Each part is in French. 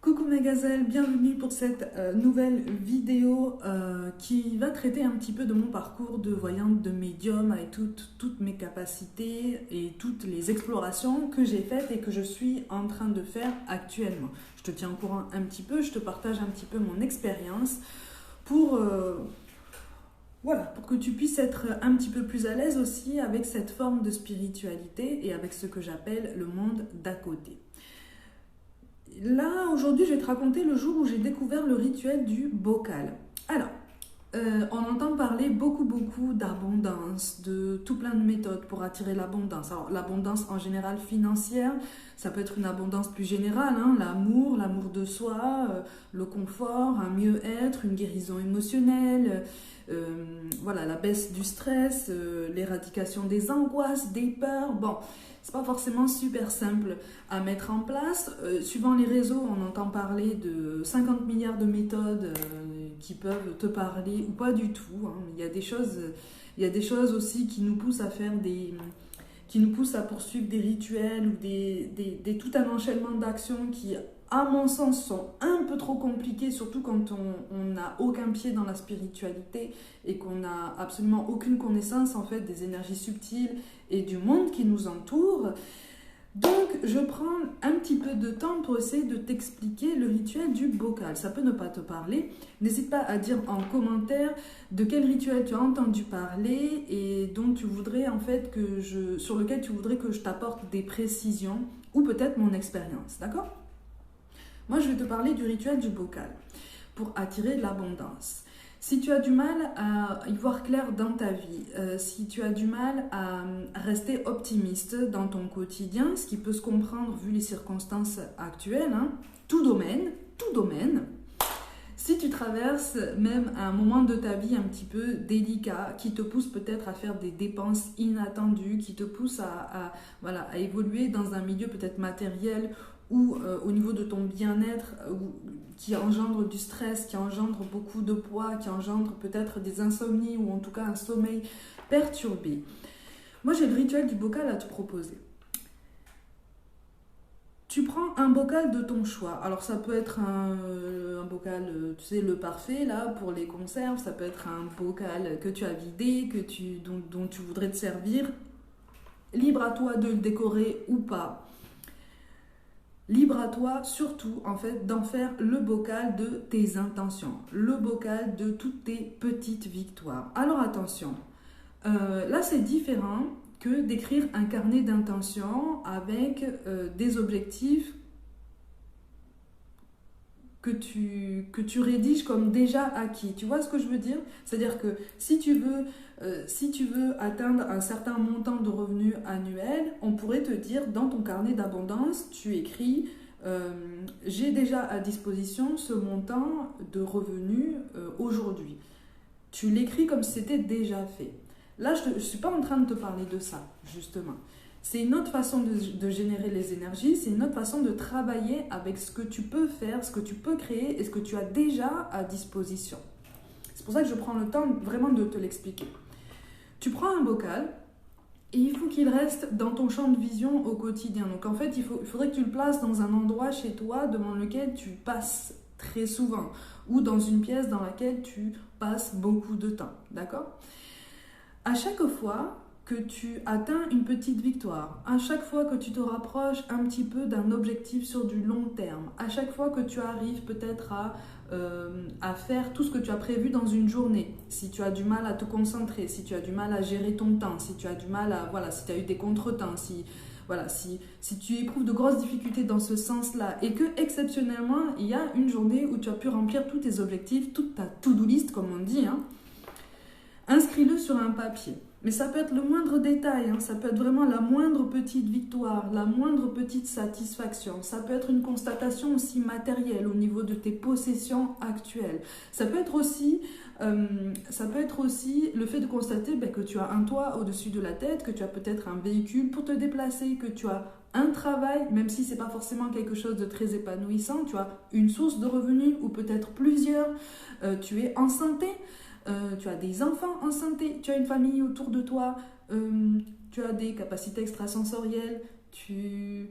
Coucou mes gazelles, bienvenue pour cette nouvelle vidéo qui va traiter un petit peu de mon parcours de voyante, de médium avec toutes mes capacités et toutes les explorations que j'ai faites et que je suis en train de faire actuellement. Je te tiens au courant un petit peu, je te partage un petit peu mon expérience pour, pour que tu puisses être un petit peu plus à l'aise aussi avec cette forme de spiritualité et avec ce que j'appelle le monde d'à côté. Là, aujourd'hui, je vais te raconter le jour où j'ai découvert le rituel du bocal. Alors, on entend parler beaucoup d'abondance, de tout plein de méthodes pour attirer l'abondance. Alors, l'abondance en général financière, ça peut être une abondance plus générale, hein, l'amour de soi, le confort, un mieux-être, une guérison émotionnelle, la baisse du stress, l'éradication des angoisses, des peurs. Bon, c'est pas forcément super simple à mettre en place. Suivant les réseaux, on entend parler de 50 milliards de méthodes qui peuvent te parler ou pas du tout. Hein. Il y a des choses aussi qui nous poussent à faire qui nous poussent à poursuivre des rituels ou tout un enchaînement d'actions qui, à mon sens, sont un peu trop compliquées, surtout quand on n'a aucun pied dans la spiritualité et qu'on n'a absolument aucune connaissance en fait des énergies subtiles et du monde qui nous entoure. Donc, je prends un petit peu de temps pour essayer de t'expliquer le rituel du bocal. Ça peut ne pas te parler. N'hésite pas à dire en commentaire de quel rituel tu as entendu parler et dont tu voudrais en fait sur lequel tu voudrais que je t'apporte des précisions ou peut-être mon expérience. D'accord ? Moi, je vais te parler du rituel du bocal pour attirer l'abondance. Si tu as du mal à y voir clair dans ta vie, si tu as du mal à rester optimiste dans ton quotidien, ce qui peut se comprendre vu les circonstances actuelles, hein, tout domaine, si tu traverses même un moment de ta vie un petit peu délicat, qui te pousse peut-être à faire des dépenses inattendues, qui te pousse à évoluer dans un milieu peut-être matériel ou au niveau de ton bien-être, qui engendre du stress, qui engendre beaucoup de poids, qui engendre peut-être des insomnies ou en tout cas un sommeil perturbé. Moi, j'ai le rituel du bocal à te proposer. Tu prends un bocal de ton choix. Alors, ça peut être un bocal, tu sais, le parfait, là, pour les conserves. Ça peut être un bocal que tu as vidé, dont tu voudrais te servir. Libre à toi de le décorer ou pas. Libre à toi, surtout, en fait, d'en faire le bocal de tes intentions, le bocal de toutes tes petites victoires. Alors attention, là c'est différent que d'écrire un carnet d'intentions avec des objectifs que tu rédiges comme déjà acquis. Tu vois ce que je veux dire ? C'est-à-dire que si tu veux atteindre un certain montant de revenus annuels, on pourrait te dire dans ton carnet d'abondance, tu écris j'ai déjà à disposition ce montant de revenus aujourd'hui. Tu l'écris comme si c'était déjà fait. Là, je ne suis pas en train de te parler de ça, justement. C'est une autre façon de générer les énergies, c'est une autre façon de travailler avec ce que tu peux faire, ce que tu peux créer et ce que tu as déjà à disposition. C'est pour ça que je prends le temps vraiment de te l'expliquer. Tu prends un bocal et il faut qu'il reste dans ton champ de vision au quotidien. Donc en fait, il faudrait que tu le places dans un endroit chez toi devant lequel tu passes très souvent ou dans une pièce dans laquelle tu passes beaucoup de temps. D'accord ? À chaque fois que tu atteins une petite victoire, à chaque fois que tu te rapproches un petit peu d'un objectif sur du long terme, à chaque fois que tu arrives peut-être à faire tout ce que tu as prévu dans une journée, si tu as du mal à te concentrer, si tu as du mal à gérer ton temps, si tu as du mal si tu as eu des contretemps, si tu éprouves de grosses difficultés dans ce sens-là et que exceptionnellement il y a une journée où tu as pu remplir tous tes objectifs, toute ta to-do list comme on dit, hein, inscris-le sur un papier. Mais ça peut être le moindre détail, hein. Ça peut être vraiment la moindre petite victoire, la moindre petite satisfaction. Ça peut être une constatation aussi matérielle au niveau de tes possessions actuelles. Ça peut être aussi le fait de constater que tu as un toit au-dessus de la tête, que tu as peut-être un véhicule pour te déplacer, que tu as un travail, même si ce n'est pas forcément quelque chose de très épanouissant, tu as une source de revenus ou peut-être plusieurs, tu es en santé. Tu as des enfants en santé, tu as une famille autour de toi, tu as des capacités extrasensorielles, tu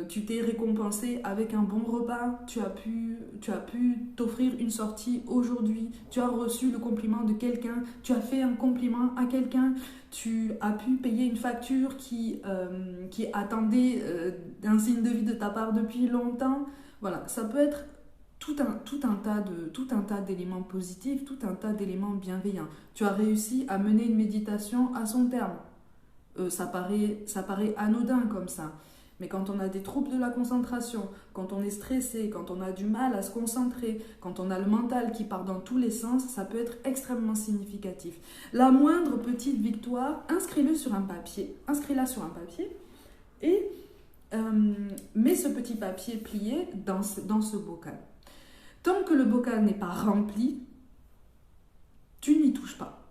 tu t'es récompensé avec un bon repas, tu as pu t'offrir une sortie aujourd'hui, tu as reçu le compliment de quelqu'un, tu as fait un compliment à quelqu'un, tu as pu payer une facture qui attendait un signe de vie de ta part depuis longtemps. Voilà, ça peut être tout un tas d'éléments positifs, tout un tas d'éléments bienveillants. Tu as réussi à mener une méditation à son terme. Ça paraît anodin comme ça. Mais quand on a des troubles de la concentration, quand on est stressé, quand on a du mal à se concentrer, quand on a le mental qui part dans tous les sens, ça peut être extrêmement significatif. La moindre petite victoire, inscris-la sur un papier et mets ce petit papier plié dans ce bocal. Tant que le bocal n'est pas rempli, tu n'y touches pas.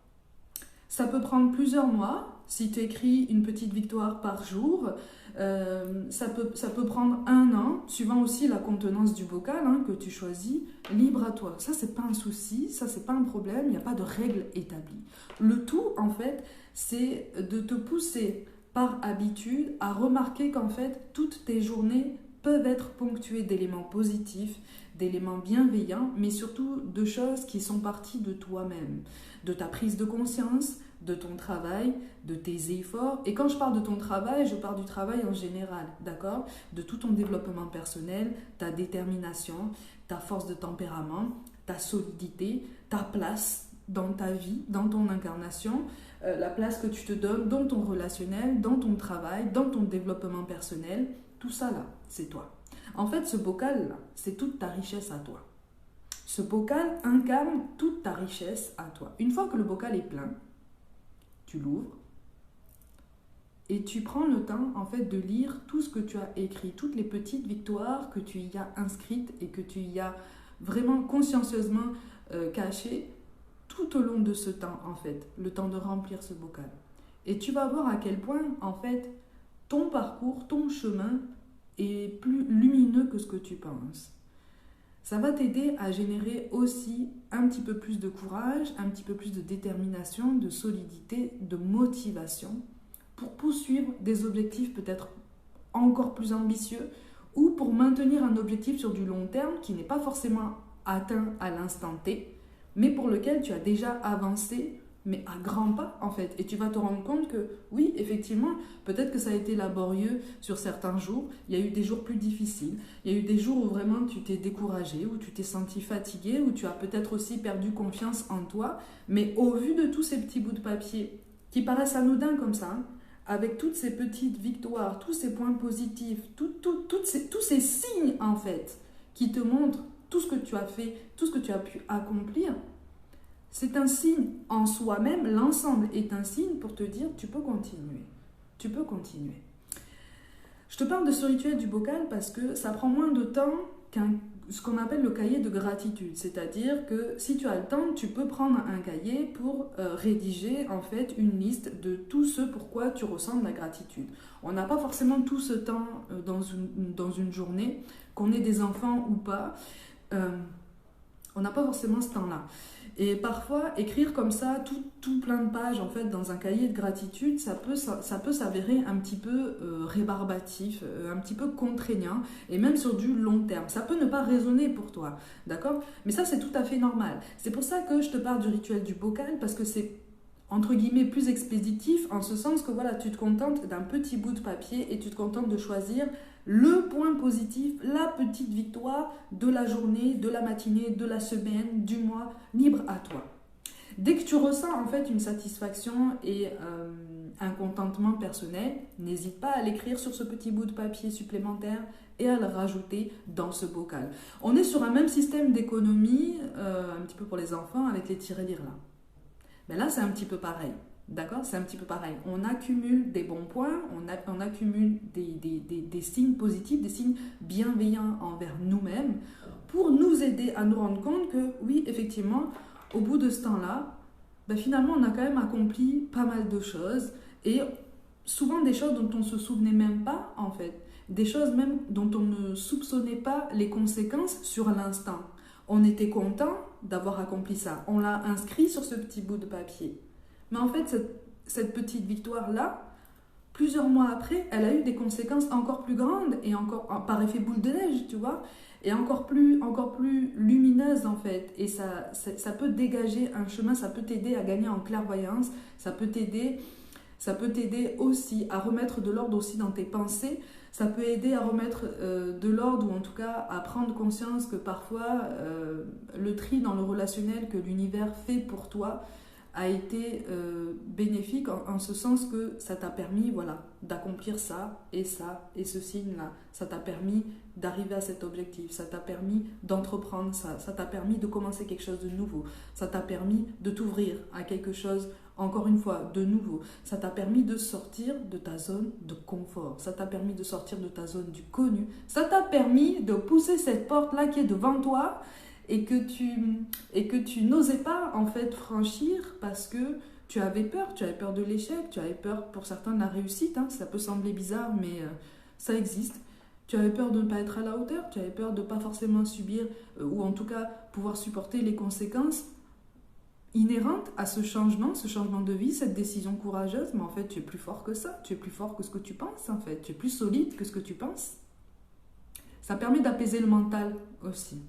Ça peut prendre plusieurs mois. Si tu écris une petite victoire par jour, ça peut prendre 1 an, suivant aussi la contenance du bocal que tu choisis, libre à toi. Ça, c'est pas un souci, ça, c'est pas un problème, il n'y a pas de règle établie. Le tout, en fait, c'est de te pousser par habitude à remarquer qu'en fait, toutes tes journées peuvent être ponctuées d'éléments positifs, d'éléments bienveillants, mais surtout de choses qui sont parties de toi-même, de ta prise de conscience, de ton travail, de tes efforts. Et quand je parle de ton travail, je parle du travail en général, d'accord ? De tout ton développement personnel, ta détermination, ta force de tempérament, ta solidité, ta place dans ta vie, dans ton incarnation, la place que tu te donnes dans ton relationnel, dans ton travail, dans ton développement personnel. Tout ça là, c'est toi. En fait, ce bocal là, c'est toute ta richesse à toi. Ce bocal incarne toute ta richesse à toi. Une fois que le bocal est plein, tu l'ouvres et tu prends le temps en fait de lire tout ce que tu as écrit, toutes les petites victoires que tu y as inscrites et que tu y as vraiment consciencieusement cachées tout au long de ce temps en fait, le temps de remplir ce bocal. Et tu vas voir à quel point en fait ton parcours, ton chemin est plus lumineux que ce que tu penses. Ça va t'aider à générer aussi un petit peu plus de courage, un petit peu plus de détermination, de solidité, de motivation pour poursuivre des objectifs peut-être encore plus ambitieux ou pour maintenir un objectif sur du long terme qui n'est pas forcément atteint à l'instant T, mais pour lequel tu as déjà avancé, mais à grands pas en fait. Et tu vas te rendre compte que oui, effectivement, peut-être que ça a été laborieux sur certains jours. Il y a eu des jours plus difficiles. Il y a eu des jours où vraiment tu t'es découragé, où tu t'es senti fatigué, où tu as peut-être aussi perdu confiance en toi. Mais au vu de tous ces petits bouts de papier qui paraissent anodins comme ça, avec toutes ces petites victoires, tous ces points positifs, tous ces signes en fait qui te montrent tout ce que tu as fait, tout ce que tu as pu accomplir, c'est un signe en soi-même, l'ensemble est un signe pour te dire tu peux continuer. Tu peux continuer. Je te parle de ce rituel du bocal parce que ça prend moins de temps ce qu'on appelle le cahier de gratitude. C'est-à-dire que si tu as le temps, tu peux prendre un cahier pour rédiger en fait une liste de tout ce pourquoi tu ressens de la gratitude. On n'a pas forcément tout ce temps dans une journée, qu'on ait des enfants ou pas. On n'a pas forcément ce temps-là. Et parfois, écrire comme ça, tout plein de pages en fait dans un cahier de gratitude, ça peut s'avérer un petit peu rébarbatif, un petit peu contraignant, et même sur du long terme. Ça peut ne pas résonner pour toi, d'accord ? Mais ça, c'est tout à fait normal. C'est pour ça que je te parle du rituel du bocal, parce que c'est entre guillemets plus expéditif, en ce sens que voilà, tu te contentes d'un petit bout de papier et tu te contentes de choisir le point positif, la petite victoire de la journée, de la matinée, de la semaine, du mois, libre à toi. Dès que tu ressens en fait une satisfaction et un contentement personnel, n'hésite pas à l'écrire sur ce petit bout de papier supplémentaire et à le rajouter dans ce bocal. On est sur un même système d'économie, un petit peu pour les enfants, avec les tirelires là. Mais là, c'est un petit peu pareil. D'accord ? C'est un petit peu pareil. On accumule des bons points, on accumule des signes positifs, des signes bienveillants envers nous-mêmes pour nous aider à nous rendre compte que, oui, effectivement, au bout de ce temps-là, finalement, on a quand même accompli pas mal de choses et souvent des choses dont on ne se souvenait même pas, en fait. Des choses même dont on ne soupçonnait pas les conséquences sur l'instant. On était content d'avoir accompli ça. On l'a inscrit sur ce petit bout de papier. Mais en fait, cette petite victoire-là, plusieurs mois après, elle a eu des conséquences encore plus grandes et encore par effet boule de neige, tu vois, et encore plus lumineuses en fait. Et ça peut dégager un chemin, ça peut t'aider à gagner en clairvoyance, ça peut t'aider aussi à remettre de l'ordre aussi dans tes pensées, ça peut aider à remettre de l'ordre ou en tout cas à prendre conscience que parfois le tri dans le relationnel que l'univers fait pour toi a été bénéfique en ce sens que ça t'a permis voilà, d'accomplir ça et ce signe-là. Ça t'a permis d'arriver à cet objectif, ça t'a permis d'entreprendre ça, ça t'a permis de commencer quelque chose de nouveau, ça t'a permis de t'ouvrir à quelque chose, encore une fois, de nouveau. Ça t'a permis de sortir de ta zone de confort, ça t'a permis de sortir de ta zone du connu, ça t'a permis de pousser cette porte-là qui est devant toi et que tu n'osais pas en fait franchir parce que tu avais peur de l'échec, tu avais peur pour certains de la réussite, hein, ça peut sembler bizarre mais ça existe. Tu avais peur de ne pas être à la hauteur, tu avais peur de ne pas forcément subir ou en tout cas pouvoir supporter les conséquences inhérentes à ce changement de vie, cette décision courageuse, mais en fait tu es plus fort que ça, tu es plus fort que ce que tu penses en fait, tu es plus solide que ce que tu penses. Ça permet d'apaiser le mental aussi.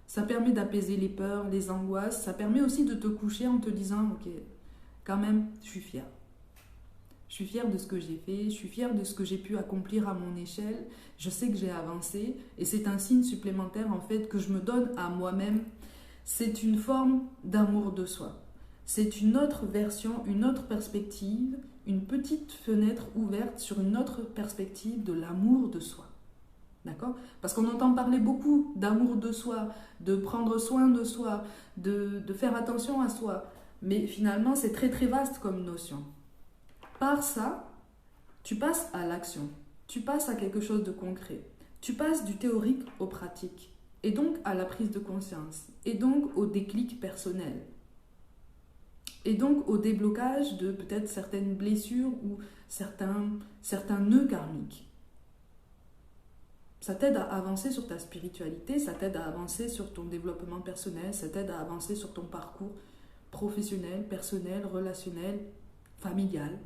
Ça permet d'apaiser les peurs, les angoisses. Ça permet aussi de te coucher en te disant, ok, quand même, je suis fière. Je suis fière de ce que j'ai fait. Je suis fière de ce que j'ai pu accomplir à mon échelle. Je sais que j'ai avancé. Et c'est un signe supplémentaire, en fait, que je me donne à moi-même. C'est une forme d'amour de soi. C'est une autre version, une autre perspective, une petite fenêtre ouverte sur une autre perspective de l'amour de soi. D'accord ? Parce qu'on entend parler beaucoup d'amour de soi, de prendre soin de soi, de faire attention à soi. Mais finalement, c'est très très vaste comme notion. Par ça, tu passes à l'action. Tu passes à quelque chose de concret. Tu passes du théorique au pratique. Et donc à la prise de conscience. Et donc au déclic personnel. Et donc au déblocage de peut-être certaines blessures ou certains nœuds karmiques. Ça t'aide à avancer sur ta spiritualité, ça t'aide à avancer sur ton développement personnel, ça t'aide à avancer sur ton parcours professionnel, personnel, relationnel, familial.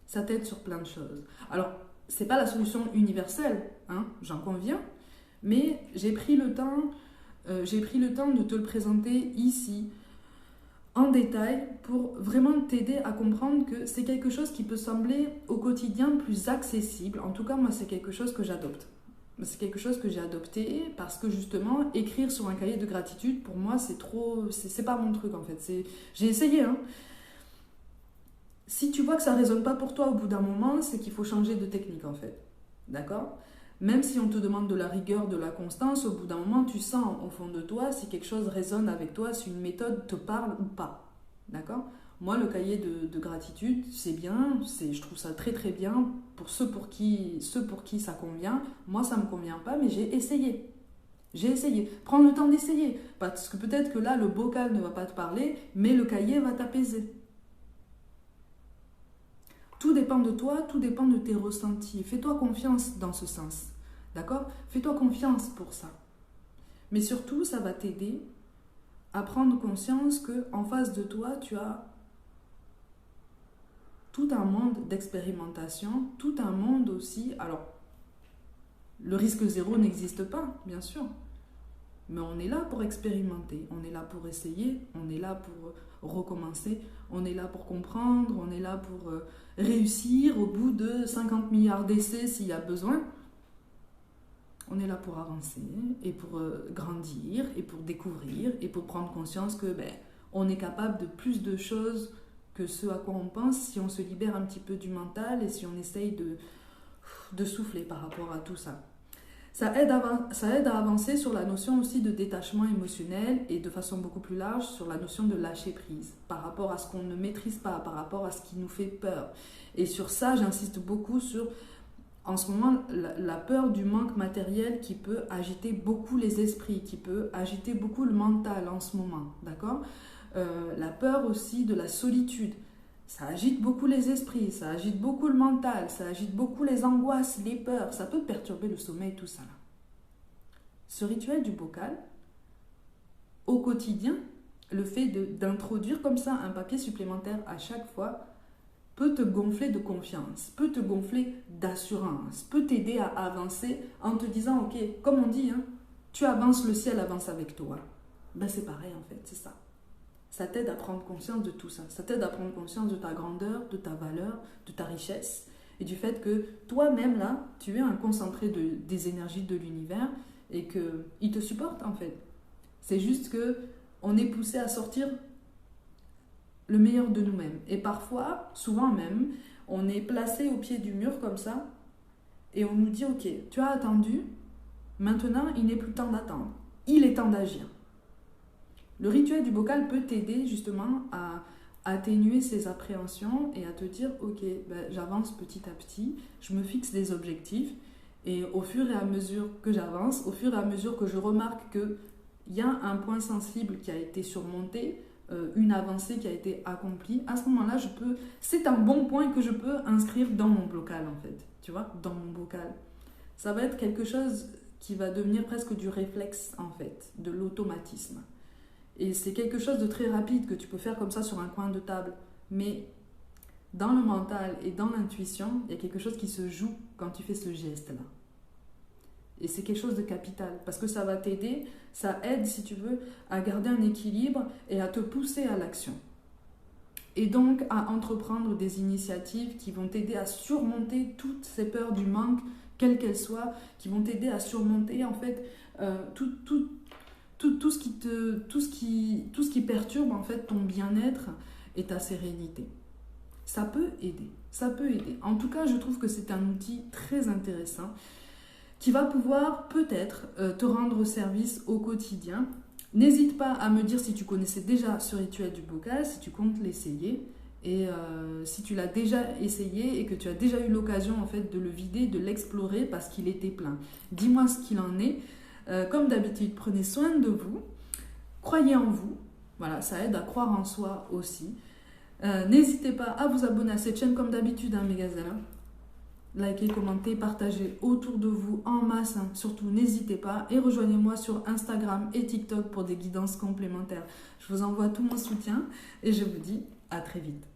Ça t'aide sur plein de choses. Alors, c'est pas la solution universelle, hein, j'en conviens, mais j'ai pris le temps de te le présenter ici, en détail, pour vraiment t'aider à comprendre que c'est quelque chose qui peut sembler au quotidien plus accessible. En tout cas, moi, c'est quelque chose que j'adopte. C'est quelque chose que j'ai adopté parce que justement, écrire sur un cahier de gratitude, pour moi, c'est pas mon truc en fait. J'ai essayé, hein. Si tu vois que ça résonne pas pour toi au bout d'un moment, c'est qu'il faut changer de technique en fait. D'accord ? Même si on te demande de la rigueur, de la constance, au bout d'un moment, tu sens au fond de toi si quelque chose résonne avec toi, si une méthode te parle ou pas. D'accord ? Moi, le cahier de gratitude, c'est bien, je trouve ça très très bien pour ceux pour qui ça convient. Moi, ça ne me convient pas, mais j'ai essayé. J'ai essayé. Prends le temps d'essayer. Parce que peut-être que là, le bocal ne va pas te parler, mais le cahier va t'apaiser. Tout dépend de toi, tout dépend de tes ressentis. Fais-toi confiance dans ce sens. D'accord ? Fais-toi confiance pour ça. Mais surtout, ça va t'aider à prendre conscience qu'en face de toi, tu as tout un monde d'expérimentation, tout un monde aussi. Alors, le risque zéro n'existe pas, bien sûr. Mais on est là pour expérimenter, on est là pour essayer, on est là pour recommencer, on est là pour comprendre, on est là pour réussir au bout de 50 milliards d'essais s'il y a besoin. On est là pour avancer et pour grandir et pour découvrir et pour prendre conscience que on est capable de plus de choses que ce à quoi on pense si on se libère un petit peu du mental et si on essaye de souffler par rapport à tout ça. Ça aide à avancer sur la notion aussi de détachement émotionnel et de façon beaucoup plus large sur la notion de lâcher prise par rapport à ce qu'on ne maîtrise pas, par rapport à ce qui nous fait peur. Et sur ça, j'insiste beaucoup sur, en ce moment, la peur du manque matériel qui peut agiter beaucoup les esprits, qui peut agiter beaucoup le mental en ce moment, d'accord ? La peur aussi de la solitude. Ça agite beaucoup les esprits, ça agite beaucoup le mental, ça agite beaucoup les angoisses, les peurs, ça peut perturber le sommeil, tout ça là. Ce rituel du bocal, au quotidien, le fait d'introduire comme ça un papier supplémentaire à chaque fois, peut te gonfler de confiance, peut te gonfler d'assurance, peut t'aider à avancer en te disant, ok, comme on dit, hein, tu avances, le ciel avance avec toi. Ben c'est pareil en fait, c'est ça. Ça t'aide à prendre conscience de tout ça. Ça t'aide à prendre conscience de ta grandeur, de ta valeur, de ta richesse et du fait que toi-même là, tu es un concentré des énergies de l'univers et qu'il te supporte en fait. C'est juste que on est poussé à sortir le meilleur de nous-mêmes. Et parfois, souvent même, on est placé au pied du mur comme ça et on nous dit, ok, tu as attendu, maintenant il n'est plus temps d'attendre. Il est temps d'agir. Le rituel du bocal peut t'aider justement à atténuer ces appréhensions et à te dire, ok, ben, j'avance petit à petit, je me fixe des objectifs et au fur et à mesure que j'avance, au fur et à mesure que je remarque qu'il y a un point sensible qui a été surmonté, une avancée qui a été accomplie, à ce moment-là, c'est un bon point que je peux inscrire dans mon bocal en fait, tu vois, dans mon bocal. Ça va être quelque chose qui va devenir presque du réflexe en fait, de l'automatisme. Et c'est quelque chose de très rapide que tu peux faire comme ça sur un coin de table. Mais dans le mental et dans l'intuition, il y a quelque chose qui se joue quand tu fais ce geste-là. Et c'est quelque chose de capital parce que ça va t'aider, ça aide si tu veux à garder un équilibre et à te pousser à l'action. Et donc à entreprendre des initiatives qui vont t'aider à surmonter toutes ces peurs du manque, quelles qu'elles soient, qui vont t'aider à surmonter en fait tout ce qui perturbe en fait ton bien-être et ta sérénité. Ça peut aider, ça peut aider. En tout cas, je trouve que c'est un outil très intéressant qui va pouvoir peut-être te rendre service au quotidien. N'hésite pas à me dire si tu connaissais déjà ce rituel du bocal, si tu comptes l'essayer. Et si tu l'as déjà essayé et que tu as déjà eu l'occasion en fait de le vider, de l'explorer parce qu'il était plein. Dis-moi ce qu'il en est. Comme d'habitude, prenez soin de vous, croyez en vous, voilà, ça aide à croire en soi aussi. N'hésitez pas à vous abonner à cette chaîne comme d'habitude, hein, mes gazelles. Likez, commentez, partagez autour de vous en masse, hein. Surtout n'hésitez pas et rejoignez-moi sur Instagram et TikTok pour des guidances complémentaires. Je vous envoie tout mon soutien et je vous dis à très vite.